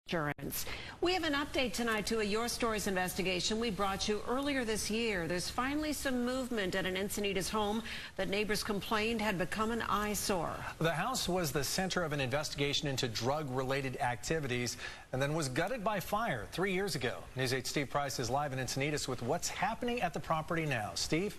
insurance. We have an update tonight to a Your Stories investigation we brought you earlier this year. There's finally some movement at an Encinitas home that neighbors complained had become an eyesore. The house was the center of an investigation into drug-related activities and then was gutted by fire 3 years ago. News 8's Steve Price is live in Encinitas with what's happening at the property now. Steve?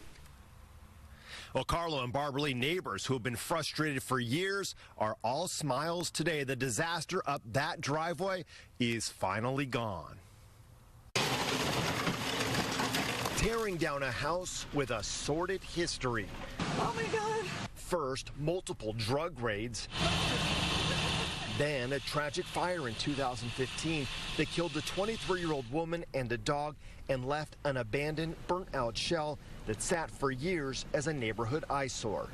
Well, Carlo and Barbara Lee, neighbors who have been frustrated for years, are all smiles today. The disaster up that driveway is finally gone. Tearing down a house with a sordid history. Oh my God. First, multiple drug raids. Then a tragic fire in 2015 that killed a 23-year-old woman and a dog and left an abandoned, burnt-out shell that sat for years as a neighborhood eyesore.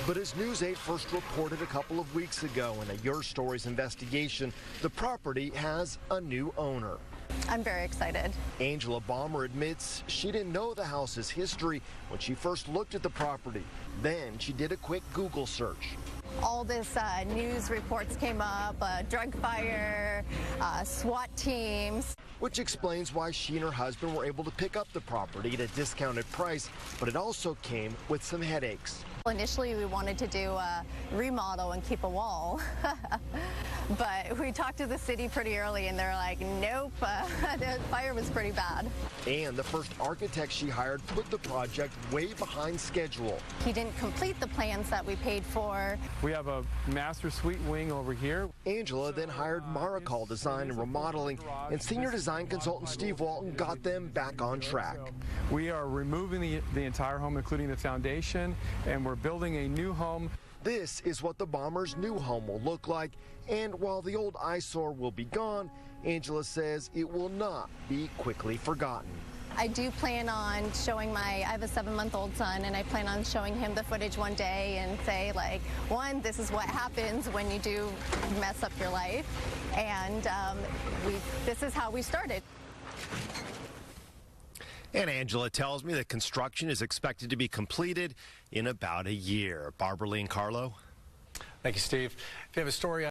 But as News 8 first reported a couple of weeks ago in a Your Stories investigation, the property has a new owner. I'm very excited. Angela Balmer admits she didn't know the house's history when she first looked at the property. Then she did a quick Google search. All this news reports came up, drug fire, SWAT teams. Which explains why she and her husband were able to pick up the property at a discounted price, but it also came with some headaches. Initially, we wanted to do a remodel and keep a wall, but we talked to the city pretty early and they're like, nope, the fire was pretty bad. And the first architect she hired put the project way behind schedule. He didn't complete the plans that we paid for. We have a master suite wing over here. Angela then hired Marrokal Design Remodeling, and senior design consultant Steve Walton got them back on track. We are removing the entire home, including the foundation, and we're building a new home. This is what the Bombers' new home will look like, and while the old eyesore will be gone, Angela says it will not be quickly forgotten. I do plan on showing I have a 7-month-old son, and I plan on showing him the footage one day and say, like, one, this is what happens when you do mess up your life, and this is how we started. And Angela tells me that construction is expected to be completed in about a year. Barbara Lee and Carlo. Thank you, Steve. If you have a story